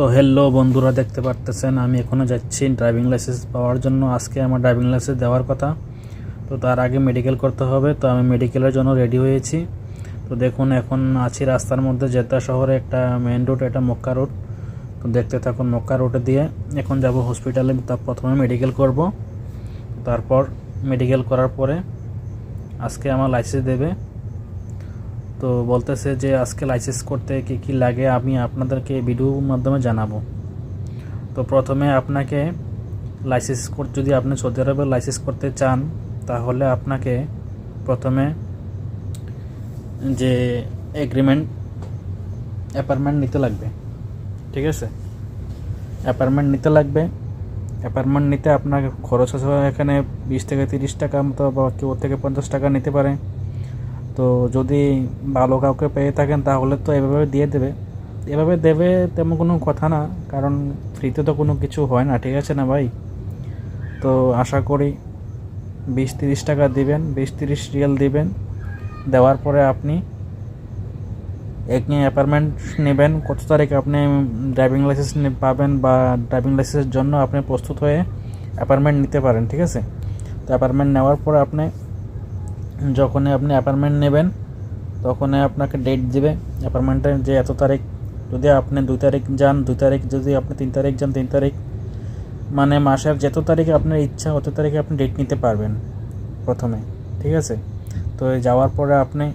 তো হ্যালো বন্ধুরা, দেখতে পারতেছেন আমি এখনও যাচ্ছি ড্রাইভিং লাইসেন্স পাওয়ার জন্য। আজকে আমার ড্রাইভিং লাইসেন্স দেওয়ার কথা, তো তার আগে মেডিকেল করতে হবে। তো আমি মেডিকেলের জন্য রেডি হয়েছি। তো দেখুন, এখন আছি রাস্তার মধ্যে, জেদ্দা শহরে একটা মেন রোড, এটা মক্কা রোড। তো দেখতে থাকুন, মক্কা রোডে দিয়ে এখন যাব হসপিটালে। তার প্রথমে মেডিকেল করব, তারপর মেডিকেল করার পরে আজকে আমার লাইসেন্স দেবে। তো বলতেছে যে আজকে লাইসেন্স করতে কী কী লাগে আমি আপনাদেরকে ভিডিওর মাধ্যমে জানাবো। তো প্রথমে আপনাকে লাইসেন্স যদি আপনি সৌদি আরবে লাইসেন্স করতে চান, তাহলে আপনাকে প্রথমে যে অ্যাপার্টমেন্ট নিতে লাগবে, ঠিক আছে? অ্যাপার্টমেন্ট নিতে আপনার খরচ আছে এখানে 20 থেকে 30 টাকা মতো, বা কেউ থেকে 50 টাকা নিতে পারে। তো যদি ভালো কাউকে পেয়ে থাকেন তাহলে তো এভাবে দেবে তেমন কোনো কথা না, কারণ ফ্রিতে তো কোনো কিছু হয় না, ঠিক আছে না ভাই? তো আশা করি 20-30 টাকা দিবেন, 20-30 রিয়াল দিবেন। দেওয়ার পরে আপনি অ্যাপার্টমেন্ট নেবেন। কত তারিখ আপনি ড্রাইভিং লাইসেন্স পাবেন, বা ড্রাইভিং লাইসেন্সের জন্য আপনি প্রস্তুত হয়ে অ্যাপার্টমেন্ট নিতে পারেন, ঠিক আছে? তো অ্যাপার্টমেন্ট নেওয়ার পরে যখনই আপনি অ্যাপার্টমেন্ট নেবেন, তখনই আপনাকে ডেট দিবে অ্যাপার্টমেন্টের, যে এত তারিখ। যদি আপনি 2 তারিখ যান 2 তারিখ, যদি আপনি 3 তারিখ যান 3 তারিখ, মানে মাসের যত তারিখে আপনার ইচ্ছা অত তারিখে আপনি ডেট নিতে পারবেন প্রথমে, ঠিক আছে? তো যাওয়ার পরে আপনি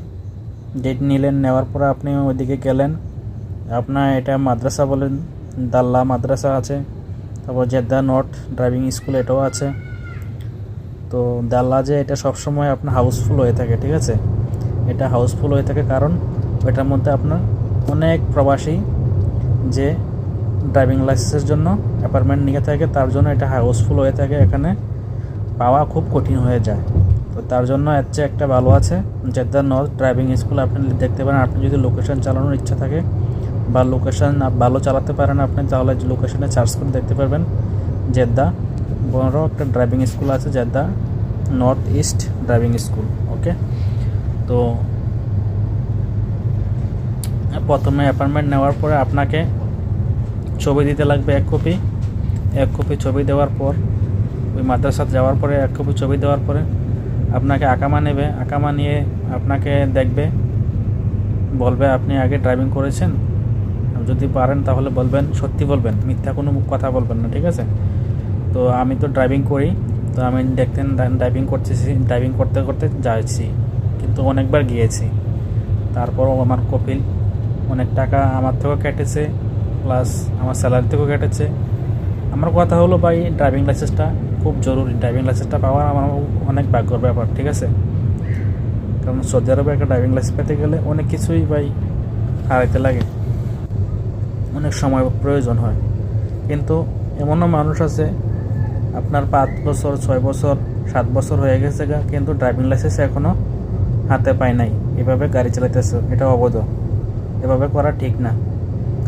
ডেট নিলেন, নেওয়ার পরে আপনি ওইদিকে গেলেন। আপনার এটা মাদ্রাসা বলেন, দাল্লা মাদ্রাসা আছে, তারপর জেদ্দা নর্থ ড্রাইভিং স্কুল এটাও আছে। তো দাল্লা যে এটা সবসময় আপনার হাউসফুল হয়ে থাকে, ঠিক আছে? এটা হাউসফুল হয়ে থাকে কারণ ওইটার মধ্যে আপনার অনেক প্রবাসী যে ড্রাইভিং লাইসেন্সের জন্য অ্যাপার্টমেন্ট নিয়ে থাকে, তার জন্য এটা হাউসফুল হয়ে থাকে, এখানে পাওয়া খুব কঠিন হয়ে যায়। তো তার জন্য এর চেয়ে একটা ভালো আছে জেদ্দা নর্থ ড্রাইভিং স্কুল, আপনি দেখতে পারেন। আপনি যদি লোকেশন চালানোর ইচ্ছা থাকে বা লোকেশন ভালো চালাতে পারেন আপনি, তাহলে লোকেশনে সার্চ করে দেখতে পারবেন জেদ্দা বড় একটা ড্রাইভিং স্কুল আছে, Jeddah north east driving school. Okay, তো প্রথমে অ্যাপয়েন্টমেন্ট নেওয়ার পরে আপনাকে ছবি দিতে লাগবে 1 কপি ছবি দেওয়ার পর, ওই মাদ্রাসাতে যাওয়ার পরে 1 কপি ছবি দেওয়ার পরে আপনাকে আকামা নেবে। আকামা নিয়ে আপনাকে দেখবে, বলবে আপনি আগে ড্রাইভিং করেছেন। যদি পারেন তাহলে বলবেন, সত্যি বলবেন, মিথ্যা কোনো কথা বলবেন না, ঠিক আছে? তো আমি তো ড্রাইভিং করি, তো আমি ড্রাইভিং করতে করতে যাচ্ছি, কিন্তু অনেকবার গিয়েছি। তারপরও আমার কপিল অনেক টাকা আমার থেকেও কেটেছে, প্লাস আমার স্যালারি থেকেও কেটেছে। আমার কথা হলো ভাই, ড্রাইভিং লাইসেন্সটা খুব জরুরি। ড্রাইভিং লাইসেন্সটা পাওয়া আমার অনেক ভাগ্যর ব্যাপার, ঠিক আছে? কারণ সৌদি আরবে একটা ড্রাইভিং লাইসেন্স পেতে গেলে অনেক কিছুই ভাই হারাইতে লাগে, অনেক সময় প্রয়োজন হয়। কিন্তু এমনও মানুষ আছে আপনার 5 বছর 6 বছর 7 বছর হয়ে গেছে কিন্তু ড্রাইভিং লাইসেন্স এখনও হাতে পায় নাই, এভাবে গাড়ি চালাইতেছে। এটা অবৈধ, এভাবে করা ঠিক না।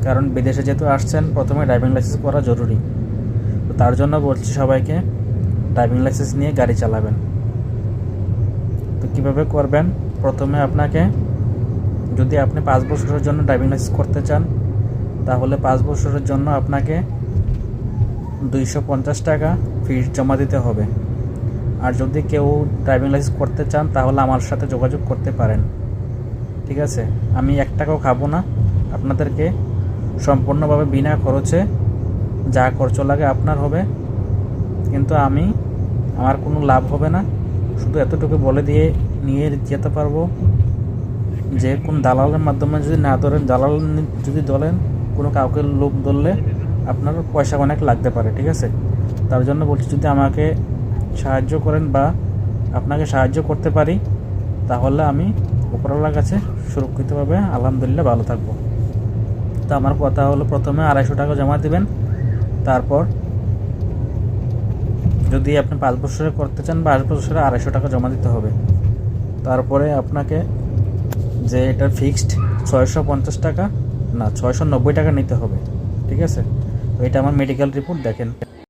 কারণ বিদেশে যেহেতু আসছেন, প্রথমে ড্রাইভিং লাইসেন্স করা জরুরি। তো তার জন্য বলছি সবাইকে, ড্রাইভিং লাইসেন্স নিয়ে গাড়ি চালাবেন। তো কীভাবে করবেন? প্রথমে আপনাকে, যদি আপনি 5 বছরের জন্য ড্রাইভিং লাইসেন্স করতে চান, তাহলে 5 বছরের জন্য আপনাকে 250 টাকা ফিস জমা দিতে হবে। আর যদি কেউ ড্রাইভিং লাইসেন্স করতে চান তাহলে আমার সাথে যোগাযোগ করতে পারেন, ঠিক আছে? আমি 1 টাকাও খাবো না, আপনাদেরকে সম্পূর্ণভাবে বিনা খরচে যা খরচ লাগে আপনার হবে, কিন্তু আমার কোনো লাভ হবে না। শুধু এতটুকু বলে দিয়ে নিয়ে যেতে পারবো যে কোন দালালের মাধ্যমে যদি না ধরেন, দালাল যদি ধরেন, কোনো কাউকে লোক ধরলে আপনার পয়সা অনেক লাগতে পারে, ঠিক আছে? তার জন্য বলছি, যদি আমাকে সাহায্য করেন বা আপনাকে সাহায্য করতে পারি, তাহলে আমি উপরওয়ালার কাছে সুরক্ষিতভাবে আলহামদুলিল্লাহ ভালো থাকবো। তো আমার কথা হলো, প্রথমে 250 টাকা জমা দিবেন। তারপর যদি আপনি 5 বছরে করতে চান, 5 বছরে 250 টাকা জমা দিতে হবে। তারপরে আপনাকে যে এটা ফিক্সড 650 টাকা না 690 টাকা নিতে হবে, ঠিক আছে? তো এটা আমার মেডিকেল রিপোর্ট, দেখেন।